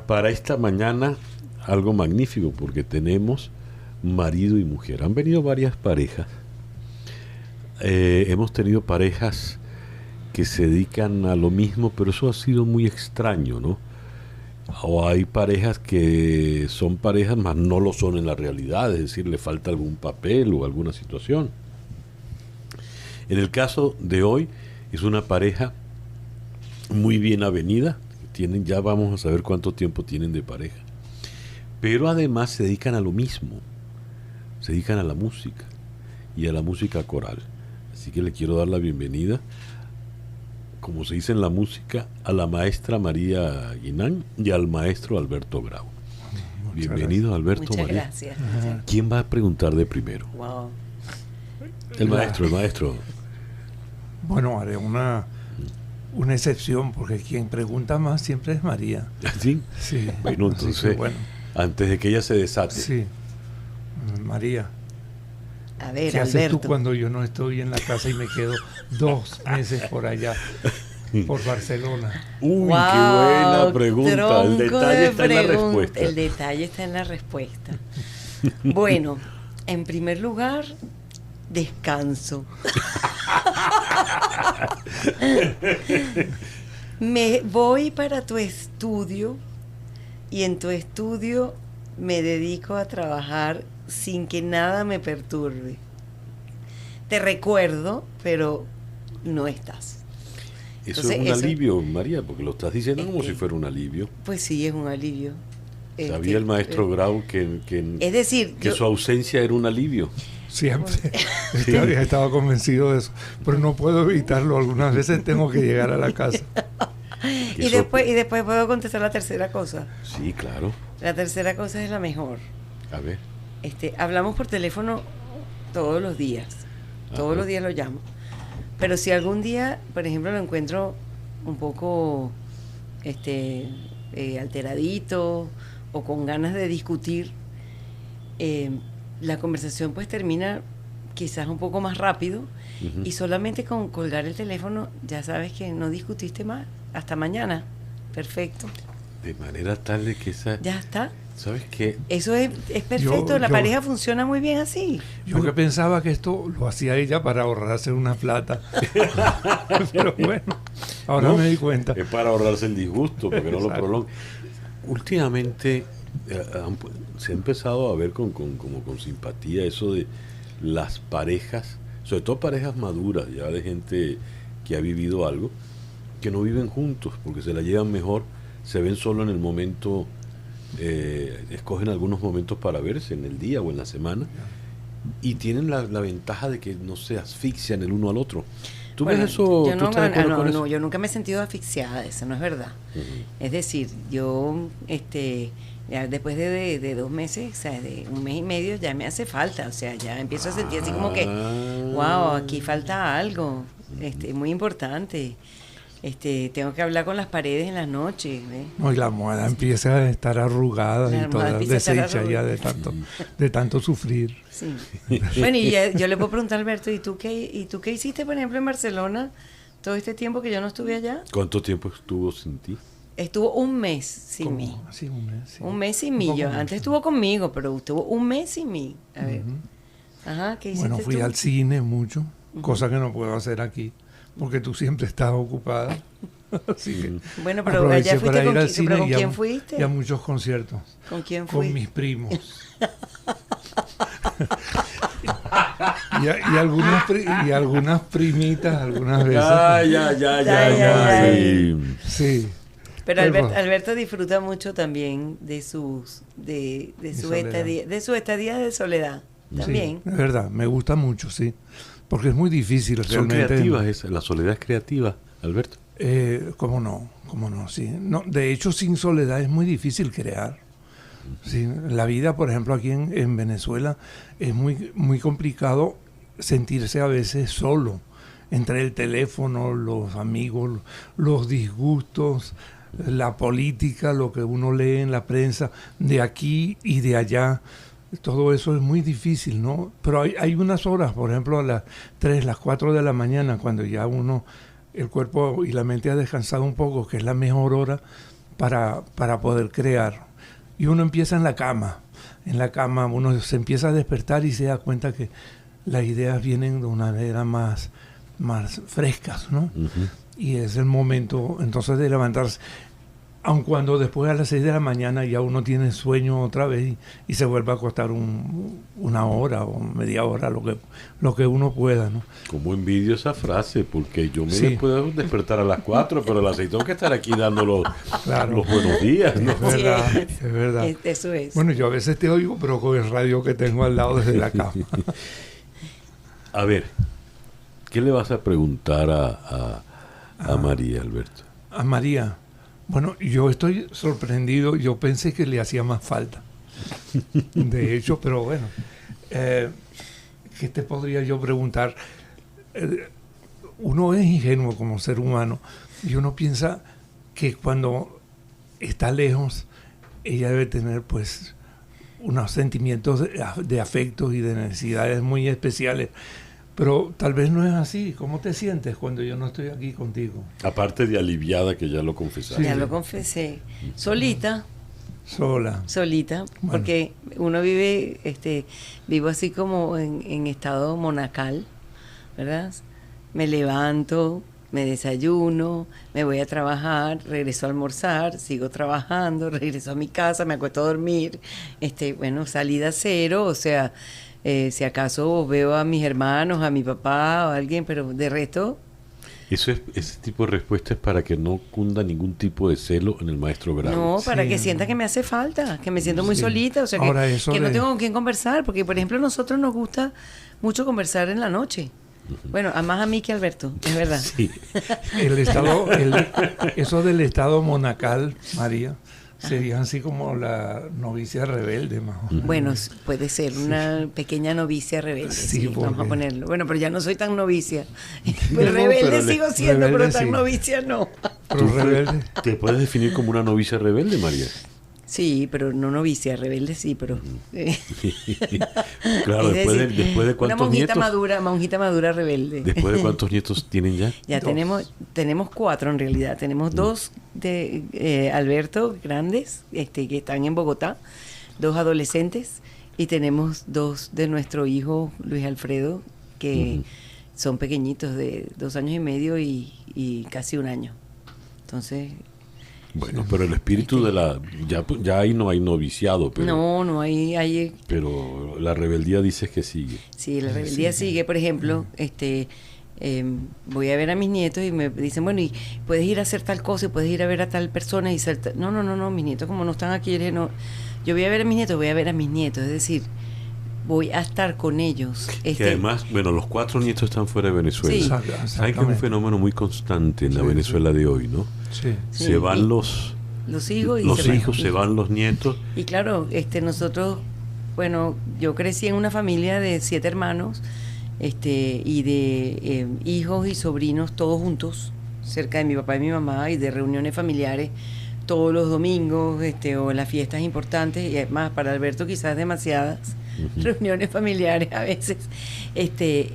para esta mañana algo magnífico porque tenemos marido y mujer. Han venido varias parejas. Hemos tenido parejas que se dedican a lo mismo, pero eso ha sido muy extraño, ¿no? O hay parejas que son parejas, mas no lo son en la realidad, es decir, le falta algún papel o alguna situación. En el caso de hoy, es una pareja muy bien avenida, ya vamos a saber cuánto tiempo tienen de pareja, pero además se dedican a lo mismo, se dedican a la música y a la música coral. Así que le quiero dar la bienvenida, como se dice en la música, a la maestra María Guinán y al maestro Alberto Grau. Bienvenido, Alberto. Muchas María. Gracias. ¿Quién va a preguntar de primero? Wow. El maestro. Bueno, haré una excepción, porque quien pregunta más siempre es María. ¿Sí? Sí. Bueno, entonces, bueno, antes de que ella se desate. sí. María, A ver, ¿qué haces Alberto. tú cuando yo no estoy en la casa y me quedo 2 meses por allá, por Barcelona? Uy, Wow, qué buena pregunta. El tronco detalle de está en la pregunta. respuesta. El detalle está en la respuesta. Bueno, en primer lugar, descanso. Me voy para tu estudio y en tu estudio me dedico a trabajar sin que nada me perturbe. Te recuerdo, pero no estás. Eso Entonces, es un eso- alivio, María, porque lo estás diciendo como si fuera un alivio. Pues sí, es un alivio. Sabía el maestro Grau que Es decir, su ausencia era un alivio. Siempre. Estaba convencido de eso, pero no puedo evitarlo. Algunas veces tengo que llegar a la casa. y después puedo contestar la tercera cosa. Sí, claro. La tercera cosa es la mejor. A ver. Hablamos por teléfono todos los días. Todos Ajá. los días lo llamo. Pero si algún día, por ejemplo, lo encuentro un poco alteradito o con ganas de discutir, la conversación pues termina quizás un poco más rápido. Ujú. Y solamente con colgar el teléfono ya sabes que no discutiste más. Hasta mañana. Perfecto. De manera tal de que esa... Ya está. ¿Sabes qué? Eso es perfecto. La yo- pareja funciona muy bien así. Yo que pensaba que esto lo hacía ella para ahorrarse una plata. Pero bueno, ahora No, me di cuenta. Es para ahorrarse el disgusto, porque no lo Exacto. prolonga. Últimamente se ha empezado a ver como con simpatía eso de las parejas, sobre todo parejas maduras, ya de gente que ha vivido algo, que no viven juntos porque se la llevan mejor, se ven solo en el momento, escogen algunos momentos para verse en el día o en la semana y tienen la ventaja de que no se asfixian el uno al otro. ¿Tú Bueno, ves eso? yo ¿Tú no, estás de acuerdo con eso? no, yo nunca me he sentido asfixiada, eso no es verdad. Ujú. Es decir, yo ya después de 2 meses, o sea, de 1 mes y medio, ya me hace falta, o sea, ya empiezo a sentir así como que, wow, aquí falta algo, muy importante. Tengo que hablar con las paredes en las noches, ¿ves? No, y la almohada empieza a estar arrugada La y almohada toda empieza a estar deshecha ya de tanto sufrir. Sí. Bueno, y yo le puedo preguntar a Alberto, ¿y tú qué hiciste, por ejemplo, en Barcelona todo este tiempo que yo no estuve allá? ¿Cuánto tiempo estuvo sin ti? Estuvo 1 mes sin ¿Cómo? mí. Así, un mes. Sí. 1 mes sin mí. Un poco Yo, menos. antes estuvo conmigo, pero estuvo 1 mes sin mí. A ver. Ajá, ¿qué hiciste Bueno, fui tú? al cine mucho, cosa que no puedo hacer aquí, porque tú siempre estás ocupada. Así que Bueno, pero aproveché allá fuiste para ir con al quién, cine pero ¿con y a quién mu- fuiste? Y a muchos conciertos. ¿Con quién Con fuiste? mis primos. y algunas primitas algunas veces. Ya. Sí. Pero Pero- Alberto disfruta mucho también de su soledad. estadía de soledad. También. Sí, es verdad, me gusta mucho, sí. Porque es muy difícil Son realmente. creativas la soledad es creativa, Alberto. ¿Cómo no? Sí. No, de hecho, sin soledad es muy difícil crear. Sí, la vida, por ejemplo, aquí en Venezuela es muy, muy complicado sentirse a veces solo. Entre el teléfono, los amigos, los disgustos, la política, lo que uno lee en la prensa, de aquí y de allá. Todo eso es muy difícil, ¿no? Pero hay unas horas, por ejemplo, a las 3, las 4 de la mañana, cuando ya el cuerpo y la mente ha descansado un poco, que es la mejor hora para poder crear. Y uno empieza en la cama. En la cama uno se empieza a despertar y se da cuenta que las ideas vienen de una manera más frescas, ¿no? Ujú. Y es el momento entonces de levantarse. Aun cuando después a las 6 de la mañana ya uno tiene sueño otra vez y se vuelve a acostar una hora o media hora, lo que uno pueda, ¿no? Como envidio esa frase, porque yo me Sí. puedo despertar a las 4, pero a las 6 tengo que estar aquí dando Claro. los buenos días, ¿no? Es verdad, Sí, es verdad. Eso es. Bueno, yo a veces te oigo, pero con el radio que tengo al lado desde la cama. A ver, ¿qué le vas a preguntar a María, Alberto? A María, bueno, yo estoy sorprendido, yo pensé que le hacía más falta. De hecho, pero bueno, ¿qué te podría yo preguntar? Uno es ingenuo como ser humano y uno piensa que cuando está lejos, ella debe tener pues unos sentimientos de afectos y de necesidades muy especiales. Pero tal vez no es así. ¿Cómo te sientes cuando yo no estoy aquí contigo? Aparte de aliviada, que ya lo confesaste. Ya lo confesé. Solita, Sola. solita, Bueno. porque uno vivo así como en estado monacal, ¿verdad? Me levanto, me desayuno, me voy a trabajar, regreso a almorzar, sigo trabajando, regreso a mi casa, me acuesto a dormir, bueno, salida cero, o sea, si acaso veo a mis hermanos, a mi papá o a alguien, pero de resto, Ese tipo de respuesta es para que no cunda ningún tipo de celo en el maestro Grau. no, para Sí. que sienta que me hace falta, que me siento muy Sí. solita, o sea, Ahora, eso que no de- tengo con quién conversar, porque por ejemplo a nosotros nos gusta mucho conversar en la noche. Bueno, a más a mí que a Alberto, es verdad. Sí. Eso del estado monacal, María, sería así como la novicia rebelde, más o menos. Bueno, puede ser una pequeña novicia rebelde, Sí, sí, vamos a porque- ponerlo. Bueno, pero ya no soy tan novicia. Pues No, rebelde pero sigo siendo, rebelde pero tan sí. novicia no. Pero rebelde. ¿Te puedes definir como una novicia rebelde, María? Sí, pero no novicia, rebelde sí, pero... Claro, es decir, después de una cuántos monjita nietos. monjita madura rebelde. ¿Después de cuántos nietos tienen ya? Ya Dos. tenemos 4 en realidad. Tenemos 2 de Alberto grandes, que están en Bogotá, 2 adolescentes, y tenemos 2 de nuestro hijo Luis Alfredo, que son pequeñitos, de 2 años y medio y casi 1 año. Entonces, Bueno, pero el espíritu de la... Ya ahí no hay noviciado, pero, no hay pero la rebeldía dices que sigue. sí, la rebeldía sigue. Por ejemplo, voy a ver a mis nietos y me dicen, bueno, y puedes ir a hacer tal cosa y puedes ir a ver a tal persona y no, mis nietos como no están aquí, yo voy a ver a mis nietos, es decir, voy a estar con ellos. Que además, bueno, los 4 nietos están fuera de Venezuela. Sí. Saben que es un Exactamente. fenómeno muy constante en la Venezuela de hoy, ¿no? Sí. Sí, Se van y los hijos y se van los nietos. Y claro, nosotros, bueno, yo crecí en una familia de 7 hermanos, y de hijos y sobrinos todos juntos, cerca de mi papá y mi mamá, y de reuniones familiares todos los domingos, o las fiestas importantes, y además para Alberto quizás demasiadas reuniones familiares a veces,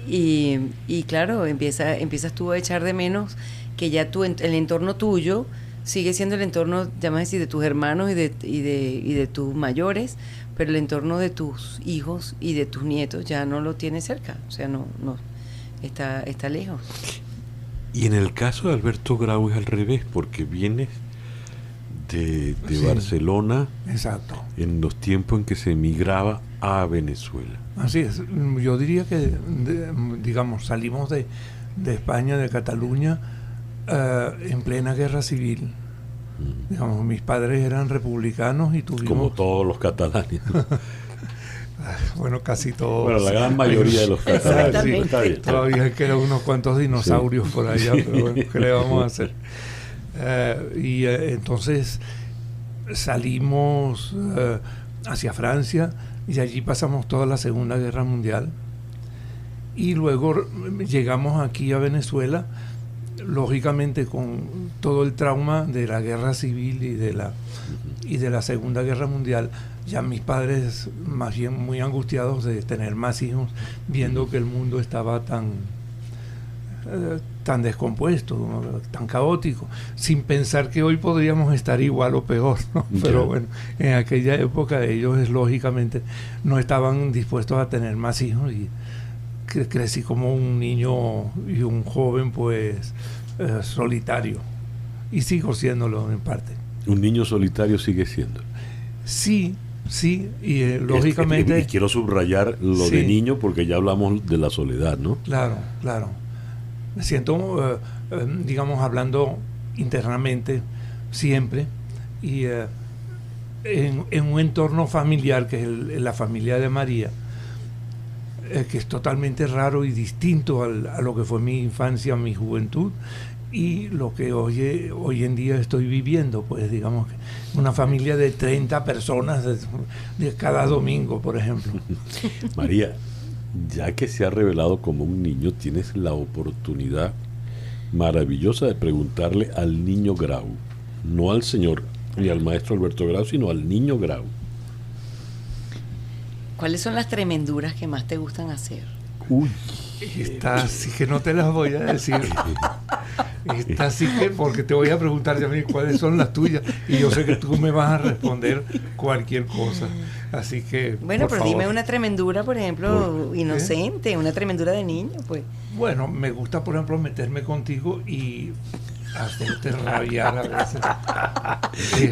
y claro, empiezas tú a echar de menos que ya el entorno tuyo sigue siendo el entorno, llamas decir, de tus hermanos y de tus mayores, pero el entorno de tus hijos y de tus nietos ya no lo tienes cerca, o sea, no está lejos. Y en el caso de Alberto Grau es al revés, porque vienes de Sí. Barcelona Exacto. en los tiempos en que se emigraba a Venezuela. Así es. Yo diría que, digamos, salimos de España, de Cataluña, en plena guerra civil. Digamos, mis padres eran republicanos y tuvimos... Como todos los catalanes. Bueno, casi todos. Bueno, la gran mayoría de los catalanes. Exactamente. Está bien. Todavía quedan unos cuantos dinosaurios por allá, pero bueno, ¿qué le vamos a hacer? Entonces salimos hacia Francia y allí pasamos toda la Segunda Guerra Mundial y luego llegamos aquí a Venezuela, lógicamente con todo el trauma de la guerra civil y de la Segunda Guerra Mundial. Ya mis padres más bien muy angustiados de tener más hijos, viendo que el mundo estaba tan tan descompuesto, ¿no? Tan caótico, sin pensar que hoy podríamos estar igual o peor, ¿no? Pero bueno, en aquella época ellos lógicamente no estaban dispuestos a tener más hijos y crecí como un niño y un joven pues solitario, y sigo siéndolo en parte. Un niño solitario sigue siendo. Sí, y lógicamente... Y quiero subrayar lo de niño porque ya hablamos de la soledad, ¿no? Claro. Me siento, digamos, hablando internamente siempre, y en un entorno familiar que es la familia de María, que es totalmente raro y distinto a lo que fue mi infancia, mi juventud, y lo que hoy en día estoy viviendo, pues digamos que una familia de 30 personas de cada domingo, por ejemplo. María, ya que se ha revelado como un niño, tienes la oportunidad maravillosa de preguntarle al niño Grau, no al señor ni al maestro Alberto Grau, sino al niño Grau. ¿Cuáles son las tremenduras que más te gustan hacer? Uy, Esta sí que no te las voy a decir. Esta sí que, porque te voy a preguntar ya cuáles son las tuyas, y yo sé que tú me vas a responder cualquier cosa. Así que, bueno, pero favor, dime una tremendura, por ejemplo, inocente, una tremendura de niño, pues. Bueno, me gusta, por ejemplo, meterme contigo y hacerte rabiar a veces.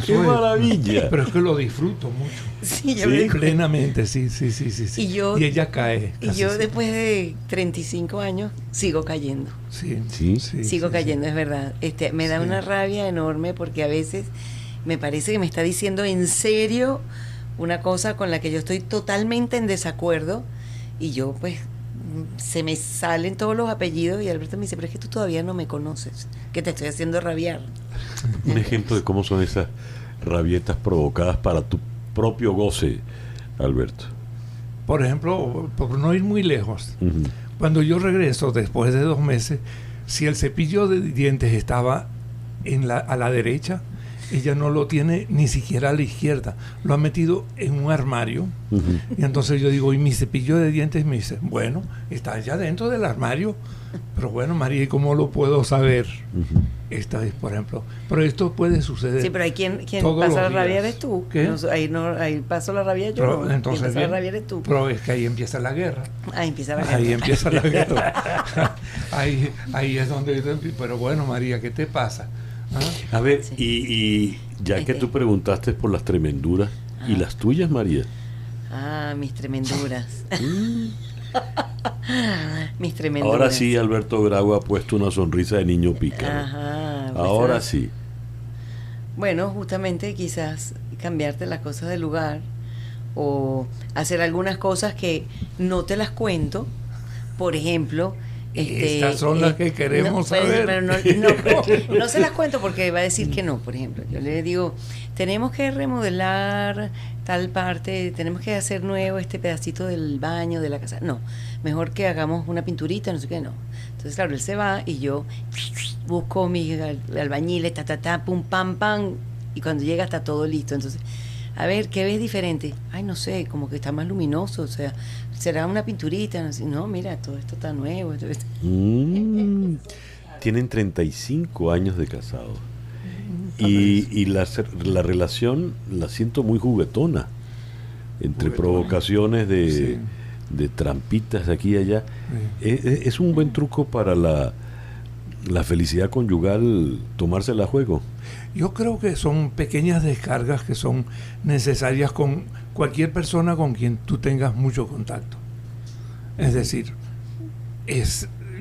¡Qué maravilla! Pero es que lo disfruto mucho. Sí, yo Sí, plenamente, sí. Y ella cae. Y yo después de 35 años sigo cayendo. Sí. Sigo cayendo, es verdad. Me da una rabia enorme porque a veces me parece que me está diciendo en serio una cosa con la que yo estoy totalmente en desacuerdo, y yo pues se me salen todos los apellidos y Alberto me dice, pero es que tú todavía no me conoces, que te estoy haciendo rabiar. Un ejemplo de cómo son esas rabietas provocadas para tu propio goce, Alberto. Por ejemplo, por no ir muy lejos, cuando yo regreso después de 2 meses, si el cepillo de dientes estaba a la derecha, ella no lo tiene ni siquiera a la izquierda, lo ha metido en un armario. Y entonces yo digo, ¿y mi cepillo de dientes? Me dice, bueno, está allá dentro del armario. Pero bueno, María, ¿y cómo lo puedo saber? Esta vez, por ejemplo. Pero esto puede suceder. Sí, pero hay quien todos pasa la los rabia días. eres tú. ¿Qué? Ahí paso la rabia yo. Pero, entonces, quien pasa la rabia eres tú. Pero es que ahí empieza la guerra. Ahí empieza la guerra. Ahí empieza la guerra. ahí es donde... Pero bueno, María, ¿qué te pasa? A ver, y ya que tú preguntaste por las tremenduras, ¿y las tuyas, María? Mis tremenduras. Mis tremenduras. Ahora sí, Alberto Grau ha puesto una sonrisa de niño pícaro. Ajá, pues ahora sí. Bueno, justamente quizás cambiarte las cosas del lugar o hacer algunas cosas que no te las cuento. Por ejemplo, estas son las que queremos saber. Pero no se las cuento porque va a decir que no. Por ejemplo, yo le digo, tenemos que remodelar tal parte, tenemos que hacer nuevo este pedacito del baño de la casa. No, mejor que hagamos una pinturita, no sé qué, no. Entonces, claro, él se va y yo busco mis albañiles, pum, pam, pam, y cuando llega está todo listo. Entonces, a ver, ¿qué ves diferente? Ay, no sé, como que está más luminoso, o sea, será una pinturita. No, mira, todo esto está nuevo. Tienen 35 años de casados. Y la relación la siento muy juguetona. Entre provocaciones de trampitas de aquí y allá. Es un buen truco para la felicidad conyugal, tomársela a juego. Yo creo que son pequeñas descargas que son necesarias con cualquier persona con quien tú tengas mucho contacto. Es decir,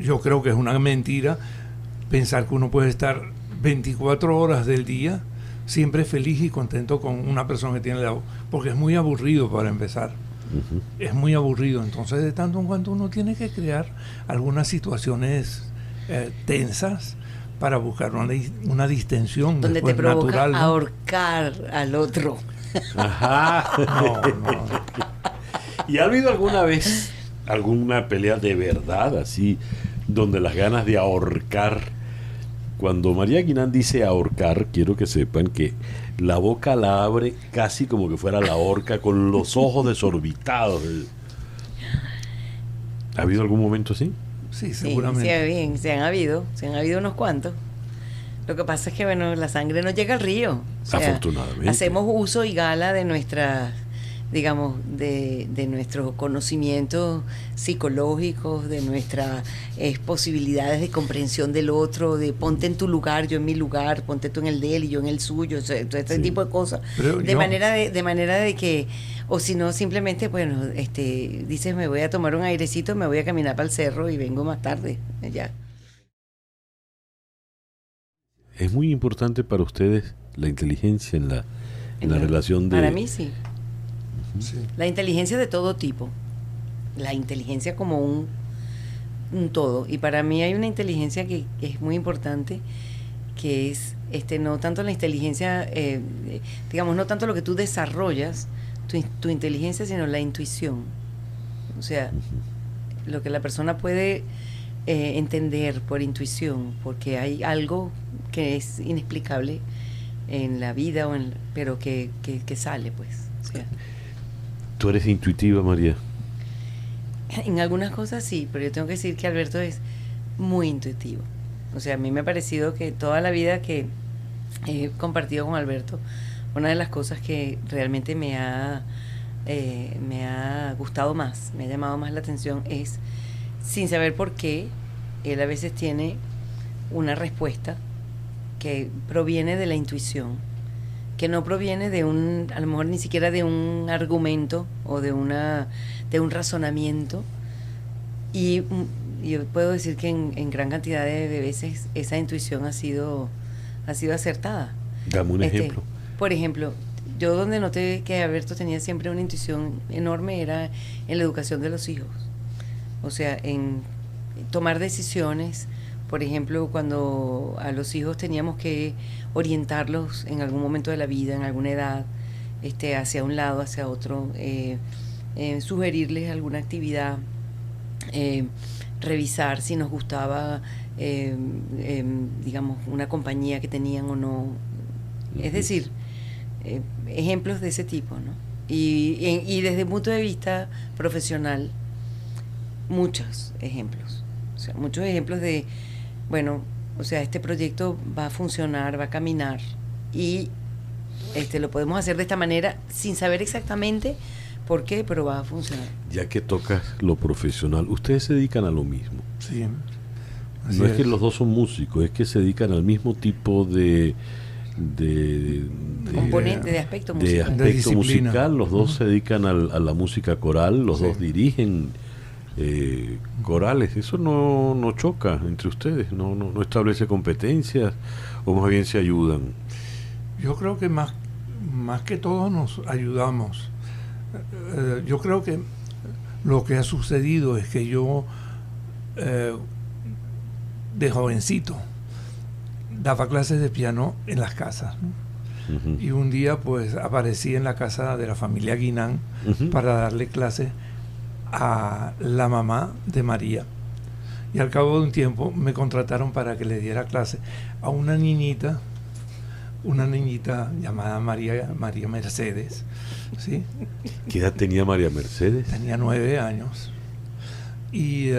yo creo que es una mentira pensar que uno puede estar 24 horas del día siempre feliz y contento con una persona que tiene la voz, porque es muy aburrido para empezar. Es muy aburrido. Entonces, de tanto en cuanto uno tiene que crear algunas situaciones tensas para buscar una distensión donde te provoca natural, ¿no? ahorcar al otro. Ajá. No. ¿Y ha habido alguna vez alguna pelea de verdad así, donde las ganas de ahorcar? Cuando María Guinán dice ahorcar, quiero que sepan que la boca la abre casi como que fuera la horca, con los ojos desorbitados. ¿Ha habido algún momento así? Sí, seguramente. Se han habido unos cuantos. Lo que pasa es que, bueno, la sangre no llega al río. O sea, afortunadamente. hacemos uso y gala de nuestras, digamos, de nuestros conocimientos psicológicos, de nuestras posibilidades de comprensión del otro, de ponte en tu lugar, yo en mi lugar, ponte tú en el de él y yo en el suyo, o sea, todo este tipo de cosas. De manera de que, o si no, simplemente, bueno, dices, me voy a tomar un airecito, me voy a caminar para el cerro y vengo más tarde, ya. ¿Es muy importante para ustedes la inteligencia en la relación de...? Para mí sí. Sí. La inteligencia de todo tipo. La inteligencia como un todo. Y para mí hay una inteligencia que es muy importante, que es no tanto la inteligencia, digamos, no tanto lo que tú desarrollas, tu inteligencia, sino la intuición. O sea, lo que la persona puede entender por intuición, porque hay algo que es inexplicable en la vida, pero que sale, pues. O sea, ¿Tú eres intuitiva, María? en algunas cosas sí, pero yo tengo que decir que Alberto es muy intuitivo. O sea, a mí me ha parecido que toda la vida que he compartido con Alberto, una de las cosas que realmente me ha gustado más, me ha llamado más la atención es, sin saber por qué, él a veces tiene una respuesta que proviene de la intuición, que no proviene de a lo mejor ni siquiera de un argumento o de un razonamiento. Y yo puedo decir que en gran cantidad de veces esa intuición ha sido acertada. Dame un ejemplo. Por ejemplo, yo donde noté que Alberto tenía siempre una intuición enorme era en la educación de los hijos. O sea, en tomar decisiones. Por ejemplo, cuando a los hijos teníamos que orientarlos en algún momento de la vida, en alguna edad, hacia un lado, hacia otro, sugerirles alguna actividad, revisar si nos gustaba, digamos, una compañía que tenían o no. Es decir, ejemplos de ese tipo, ¿no? Y desde el punto de vista profesional, muchos ejemplos. O sea, muchos ejemplos de, bueno, o sea, este proyecto va a funcionar, va a caminar y lo podemos hacer de esta manera sin saber exactamente por qué, pero va a funcionar. Ya que tocas lo profesional, ustedes se dedican a lo mismo. Sí. No es que los dos son músicos, es que se dedican al mismo tipo de componente, de aspecto musical. De aspecto musical. Los dos se dedican a la música coral, los dos dirigen corales. Eso no choca entre ustedes, no establece competencias, o más bien se ayudan. Yo creo que más que todos nos ayudamos. Yo creo que lo que ha sucedido es que yo de jovencito daba clases de piano en las casas, ¿no? Y un día pues aparecí en la casa de la familia Guinán para darle clases a la mamá de María, y al cabo de un tiempo me contrataron para que le diera clase a una niñita llamada María Mercedes, ¿sí? ¿Qué edad tenía María Mercedes? Tenía 9 años y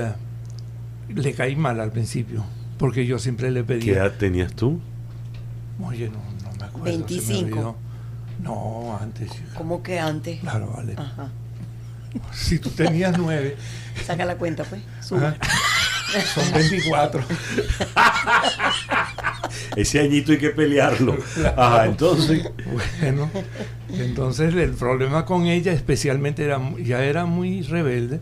le caí mal al principio porque yo siempre le pedía. ¿Qué edad tenías tú? Oye, no me acuerdo. 25. No, antes. ¿Cómo que antes? Claro, vale. Ajá. Si tú tenías 9. Saca la cuenta, pues. Suma. Son 24. Ese añito hay que pelearlo. Ajá, entonces. Bueno, entonces el problema con ella especialmente ya era muy rebelde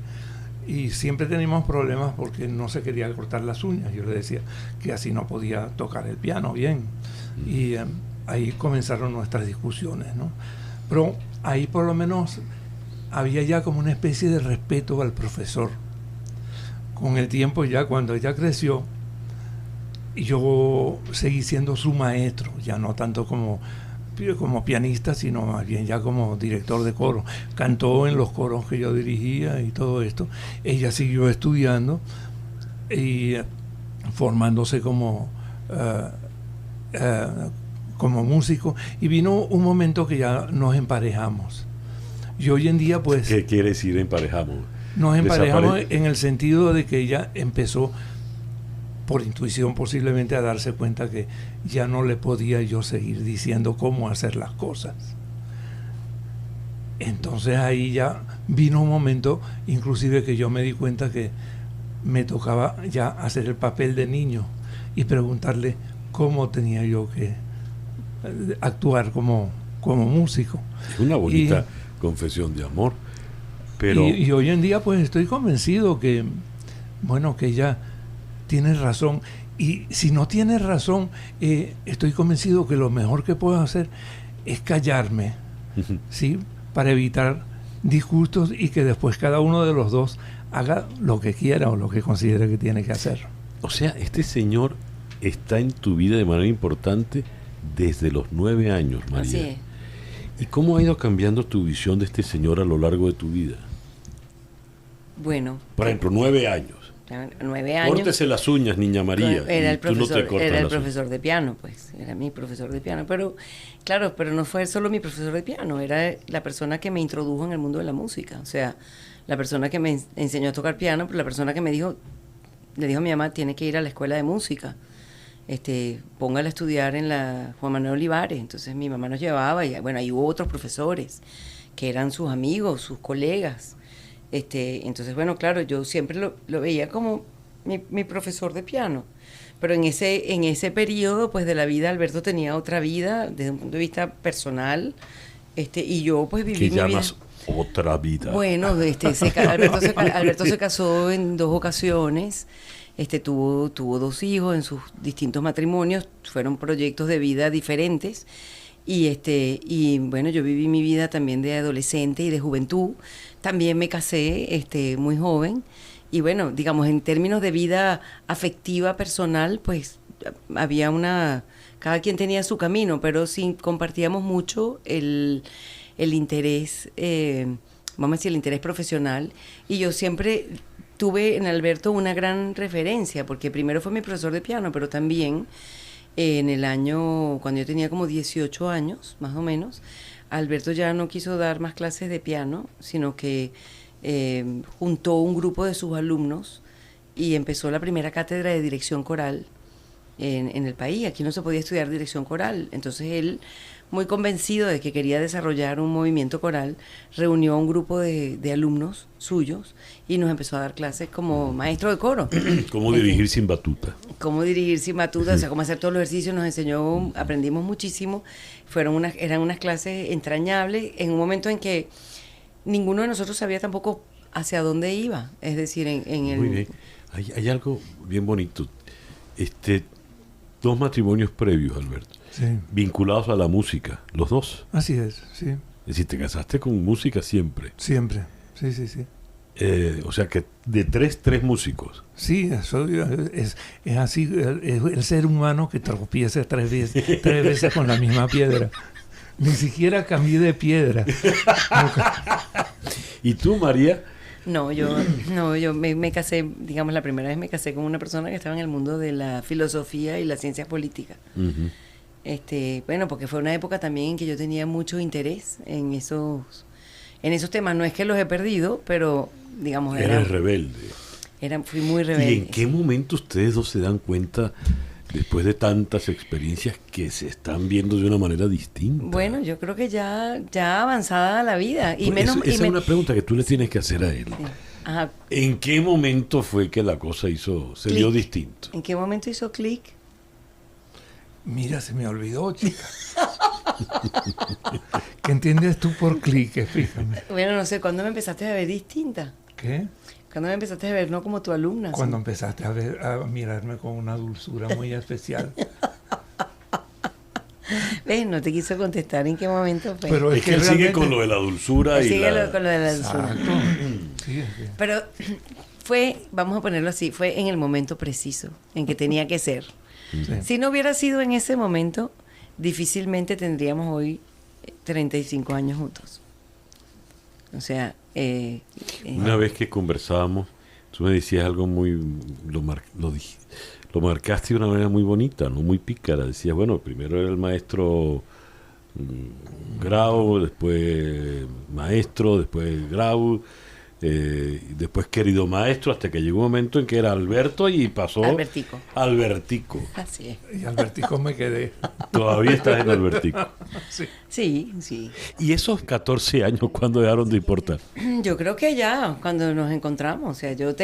y siempre teníamos problemas porque no se quería cortar las uñas. Yo le decía que así no podía tocar el piano bien. Y ahí comenzaron nuestras discusiones, ¿no? Pero ahí por lo menos había ya como una especie de respeto al profesor. Con el tiempo ya, cuando ella creció, yo seguí siendo su maestro, ya no tanto como pianista, sino más bien ya como director de coro. Cantó en los coros que yo dirigía y todo esto. Ella siguió estudiando y formándose como músico, y vino un momento que ya nos emparejamos. Y hoy en día pues... ¿Qué quiere decir emparejamos? Nos emparejamos Desapare- en el sentido de que ella empezó, por intuición posiblemente, a darse cuenta que ya no le podía yo seguir diciendo cómo hacer las cosas. Entonces ahí ya vino un momento, inclusive, que yo me di cuenta que me tocaba ya hacer el papel de niño y preguntarle cómo tenía yo que actuar como músico. Es una bonita confesión de amor, pero Y hoy en día pues estoy convencido que, bueno, que ella tiene razón. Y si no tiene razón, estoy convencido que lo mejor que puedo hacer es callarme, ¿sí? Para evitar disgustos y que después cada uno de los dos haga lo que quiera o lo que considere que tiene que hacer. o sea, este señor está en tu vida de manera importante desde los 9 años, María. Así es. ¿Y cómo ha ido cambiando tu visión de este señor a lo largo de tu vida? Bueno, Por ejemplo, 9 años. 9 años. Córtese las uñas, niña María. Era y el tú no te profesor, cortas era el las uñas. profesor de piano, pues, era mi profesor de piano. Pero, claro, pero no fue solo mi profesor de piano, era la persona que me introdujo en el mundo de la música. O sea, la persona que me enseñó a tocar piano, pero la persona que me dijo, le dijo a mi mamá, tiene que ir a la escuela de música. Póngala a estudiar en la Juan Manuel Olivares. Entonces mi mamá nos llevaba y bueno, ahí hubo otros profesores que eran sus amigos, sus colegas. Entonces, bueno, claro, yo siempre lo veía como mi profesor de piano. Pero en ese periodo pues de la vida, Alberto tenía otra vida desde un punto de vista personal, y yo pues viví ¿Qué mi vida. llamas otra vida? Bueno, Alberto se casó en 2 ocasiones, tuvo 2 hijos en sus distintos matrimonios, fueron proyectos de vida diferentes, y bueno, yo viví mi vida también de adolescente y de juventud, también me casé muy joven, y bueno, digamos, en términos de vida afectiva, personal, pues había cada quien tenía su camino, pero sí compartíamos mucho el interés, vamos a decir, el interés profesional, y yo siempre tuve en Alberto una gran referencia, porque primero fue mi profesor de piano, pero también en el año, cuando yo tenía como 18 años, más o menos, Alberto ya no quiso dar más clases de piano, sino que juntó un grupo de sus alumnos y empezó la primera cátedra de dirección coral en el país. Aquí no se podía estudiar dirección coral, entonces él, muy convencido de que quería desarrollar un movimiento coral, reunió a un grupo de alumnos suyos y nos empezó a dar clases como maestro de coro. ¿Cómo dirigir sin batuta? Cómo dirigir sin batuta, o sea, cómo hacer todos los ejercicios, nos enseñó, aprendimos muchísimo. Eran unas clases entrañables en un momento en que ninguno de nosotros sabía tampoco hacia dónde iba, es decir, en el... Muy bien. Hay algo bien bonito. 2 matrimonios previos, Alberto, Sí, vinculados a la música, los 2. así es, sí, Es decir, te casaste con música siempre. siempre, sí, sí, sí. O sea que de 3 músicos. Sí, eso es así, es el ser humano que tropieza 3 veces con la misma piedra. Ni siquiera cambié de piedra. ¿Y tú, María? No, yo me casé, digamos, la primera vez me casé con una persona que estaba en el mundo de la filosofía y las ciencias políticas. Uh-huh. Bueno, porque fue una época también en que yo tenía mucho interés en esos temas. No es que los he perdido, pero, digamos, Eres rebelde. fui muy rebelde. ¿Y en qué momento ustedes 2 se dan cuenta, después de tantas experiencias, que se están viendo de una manera distinta? Bueno, yo creo que ya avanzada la vida. Y Pues menos, esa es una pregunta que tú le tienes que hacer a él. Sí. Ajá. ¿En qué momento fue que la cosa se Clic. dio distinto? ¿En qué momento hizo clic? Mira, se me olvidó, chica. ¿Qué entiendes tú por clic? Explícame. Bueno, no sé, ¿cuándo me empezaste a ver distinta? ¿Qué? ¿Cuándo me empezaste a ver no como tu alumna? Cuando ¿sí? empezaste a mirarme con una dulzura muy especial. ¿Ves? No te quiso contestar en qué momento fue. Pero Es que él sigue realmente- con lo de la dulzura y Sigue la... con lo de la dulzura. Exacto. Sí, sí. Pero vamos a ponerlo así, fue en el momento preciso, en que tenía que ser. Sí. Si no hubiera sido en ese momento, difícilmente tendríamos hoy 35 años juntos. O sea, Una vez que conversábamos, tú me decías algo muy... Lo marcaste de una manera muy bonita, no muy pícara. Decías, bueno, primero era el maestro Grau, después maestro, después Grau, después querido maestro, hasta que llegó un momento en que era Alberto y pasó Albertico. Albertico. Así es. Y Albertico me quedé. Todavía estás en Albertico. Sí. Sí, sí. ¿Y esos 14 años cuándo dejaron de importar? Yo creo que ya, cuando nos encontramos, o sea, yo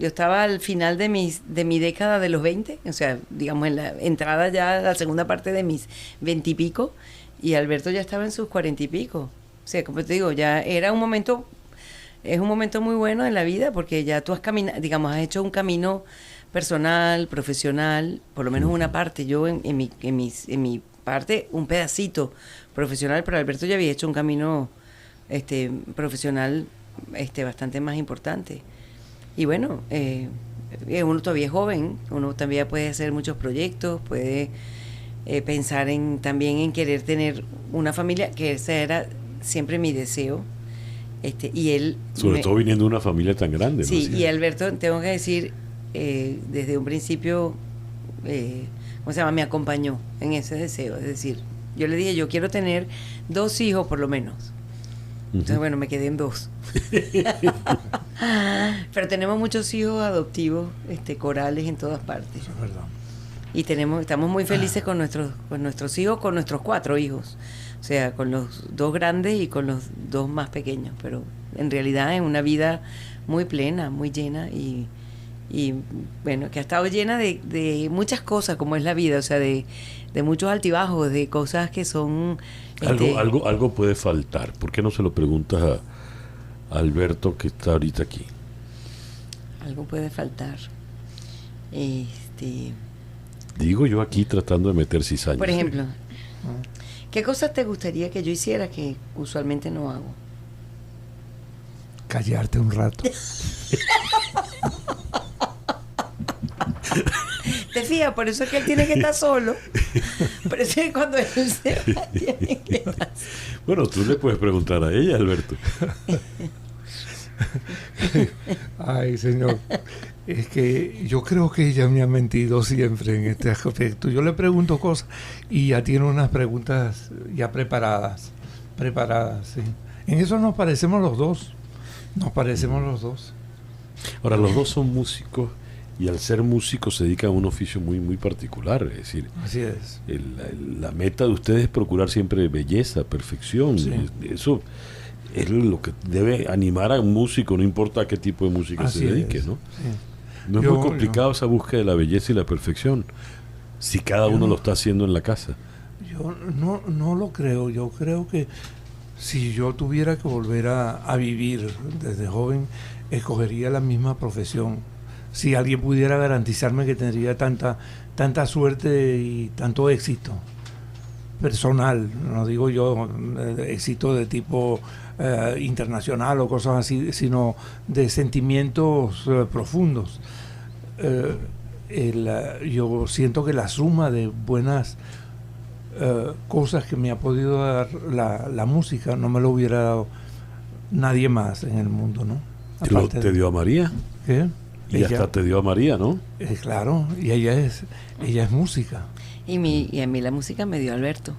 estaba al final de mi década de los 20, o sea, digamos en la entrada ya a la segunda parte de mis 20 y pico, y Alberto ya estaba en sus 40 y pico. O sea, como te digo, ya era es un momento muy bueno en la vida, porque ya tú has caminado, digamos, has hecho un camino personal, profesional, por lo menos una parte, yo en mi parte, un pedacito profesional, pero Alberto ya había hecho un camino profesional bastante más importante. Y bueno, uno todavía es joven, uno todavía puede hacer muchos proyectos, puede pensar también en querer tener una familia, que ese era siempre mi deseo. Y él... Sobre todo viniendo de una familia tan grande, sí, ¿no? y Alberto, tengo que decir, desde un principio, ¿cómo se llama? Me acompañó en ese deseo. Es decir, yo le dije, yo quiero tener 2 hijos por lo menos. Entonces, bueno, me quedé en 2. Pero tenemos muchos hijos adoptivos, corales en todas partes. Eso es verdad. Y estamos muy felices con nuestros hijos, con nuestros 4 hijos. O sea, con los 2 grandes y con los 2 más pequeños. Pero en realidad es una vida muy plena, muy llena y bueno, que ha estado llena de muchas cosas, como es la vida. O sea, de muchos altibajos, de cosas que son... Algo puede faltar. ¿Por qué no se lo preguntas a Alberto, que está ahorita aquí? Algo puede faltar. Digo yo aquí tratando de meter cizaña. Por ejemplo, ¿qué cosas te gustaría que yo hiciera que usualmente no hago? Callarte un rato. ¿Te fijas? Por eso es que él tiene que estar solo. Por eso es que cuando él se va, tiene que estar solo. Bueno, tú le puedes preguntar a ella, Alberto. Ay, señor. Es que yo creo que ella me ha mentido siempre en este aspecto. Yo le pregunto cosas y ya tiene unas preguntas ya preparadas, sí. En eso nos parecemos los dos. Ahora, los dos son músicos y al ser músicos se dedican a un oficio muy, muy particular. Es decir, así es. La meta de ustedes es procurar siempre belleza, perfección. Sí. Eso es lo que debe animar a un músico, no importa a qué tipo de música Así se dedique, es. ¿no? Sí. No es muy complicado esa búsqueda de la belleza y la perfección, si cada uno lo está haciendo en la casa. Yo no lo creo. Yo creo que si yo tuviera que volver a vivir desde joven, escogería la misma profesión. Si alguien pudiera garantizarme que tendría tanta suerte y tanto éxito personal, no digo yo éxito de tipo internacional o cosas así, sino de sentimientos profundos. Yo siento que la suma de buenas cosas que me ha podido dar la música no me lo hubiera dado nadie más en el mundo, ¿no? ¿Te dio a María? ¿Qué? Y hasta te dio a María, ¿no? Claro, y ella es música. Y a mí la música me dio Alberto.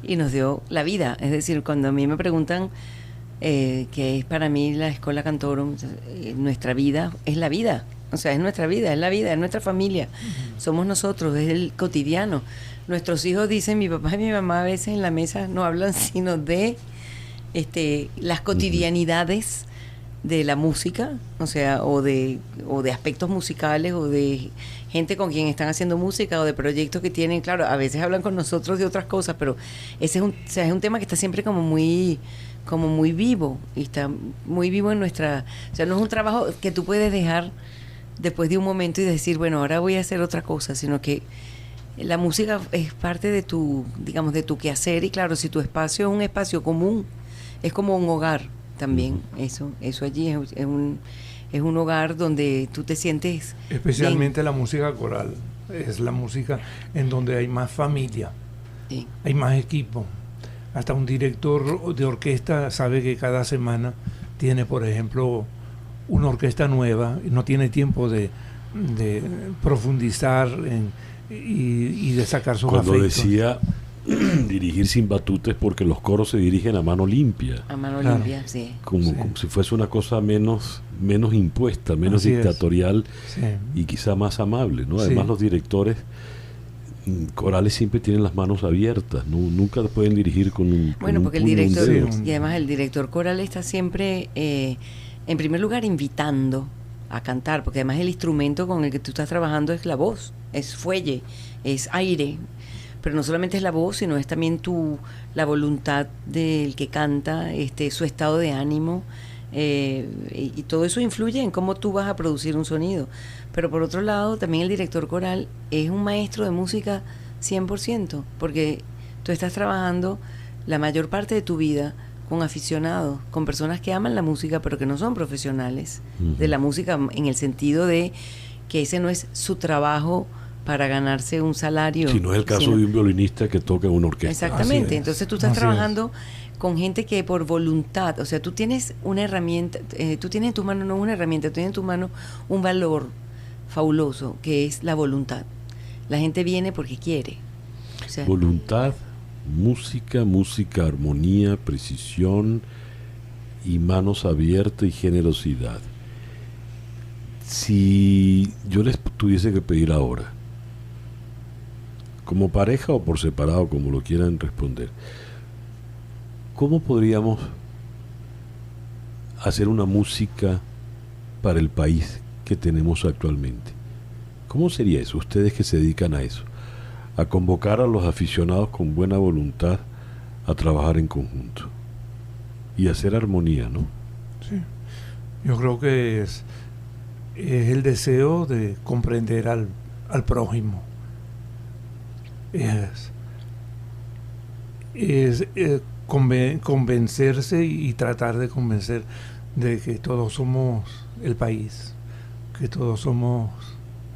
Y nos dio la vida. Es decir, cuando a mí me preguntan qué es para mí la Schola Cantorum, nuestra vida es la vida. O sea, es nuestra vida, es la vida, es nuestra familia. Somos nosotros, es el cotidiano. Nuestros hijos dicen, mi papá y mi mamá a veces en la mesa no hablan sino de las cotidianidades de la música, o sea, o de aspectos musicales, o de gente con quien están haciendo música, o de proyectos que tienen. Claro, a veces hablan con nosotros de otras cosas, pero ese es un tema que está siempre como muy vivo, y está muy vivo en nuestra... O sea, no es un trabajo que tú puedes dejar después de un momento y decir, bueno, ahora voy a hacer otra cosa, sino que la música es parte de tu, digamos, de tu quehacer. Y claro, si tu espacio es un espacio común, es como un hogar también. Eso allí es un hogar donde tú te sientes especialmente bien. La música coral es la música en donde hay más familia, Sí. hay más equipo. Hasta un director de orquesta sabe que cada semana tiene, por ejemplo, una orquesta nueva y no tiene tiempo de profundizar y de sacar sus Cuando afectos. decía dirigir sin batutes porque los coros se dirigen a mano limpia. A mano Claro. limpia, sí. Sí. Como si fuese una cosa menos impuesta, menos Así es. dictatorial Sí. y quizá más amable, ¿no? Sí. Además los directores corales siempre tienen las manos abiertas, ¿no? Nunca pueden dirigir con un Bueno, un porque el puño, un director, dedo. Sí. y además el director coral está siempre, en primer lugar, invitando a cantar, porque además el instrumento con el que tú estás trabajando es la voz, es fuelle, es aire, pero no solamente es la voz, sino es también la voluntad del que canta, su estado de ánimo, y todo eso influye en cómo tú vas a producir un sonido. Pero por otro lado, también el director coral es un maestro de música 100%, porque tú estás trabajando la mayor parte de tu vida con aficionados, con personas que aman la música pero que no son profesionales de la música, en el sentido de que ese no es su trabajo para ganarse un salario. Si no es el caso de un violinista que toca en una orquesta. Exactamente, Así es, entonces tú estás así trabajando con gente que por voluntad, o sea, tú tienes una herramienta, tú tienes en tu mano, no una herramienta, tú tienes en tu mano un valor fabuloso, que es la voluntad. La gente viene porque quiere. O sea, Voluntad, música, armonía, precisión y manos abiertas y generosidad. Si yo les tuviese que pedir ahora, como pareja o por separado, como lo quieran responder, ¿cómo podríamos hacer una música para el país que tenemos actualmente? ¿Cómo sería eso? Ustedes que se dedican a eso, a convocar a los aficionados con buena voluntad a trabajar en conjunto y hacer armonía, ¿no? Sí. Yo creo que es el deseo de comprender al prójimo. Convencerse y tratar de convencer de que todos somos el país, que todos somos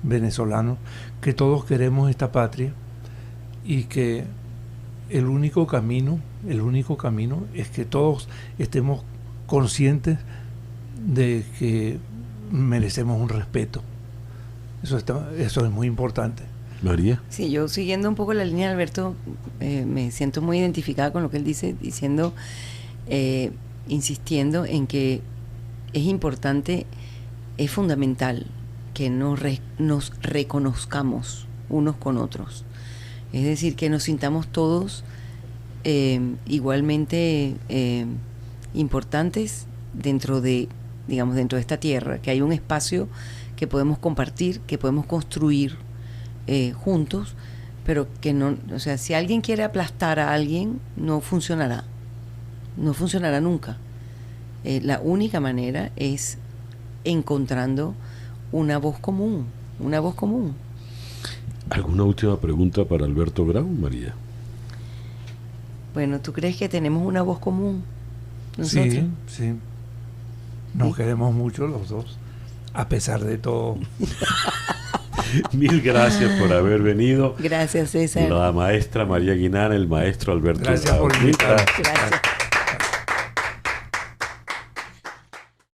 venezolanos, que todos queremos esta patria y que el único camino es que todos estemos conscientes de que merecemos un respeto. Eso es muy importante. María. sí, yo siguiendo un poco la línea de Alberto, me siento muy identificada con lo que él dice, diciendo, insistiendo en que es importante, es fundamental que nos reconozcamos unos con otros. Es decir, que nos sintamos todos igualmente importantes dentro de esta tierra, que hay un espacio que podemos compartir, que podemos construir juntos, pero que no, o sea, si alguien quiere aplastar a alguien, no funcionará nunca. La única manera es encontrando una voz común. ¿Alguna última pregunta para Alberto Grau, María? Bueno, ¿tú crees que tenemos una voz común nosotros? Sí. Nos queremos mucho los dos, a pesar de todo. Mil gracias por haber venido. Gracias, César. La maestra María Guinán, el maestro Alberto Gracias Grau. por invitarme. Gracias.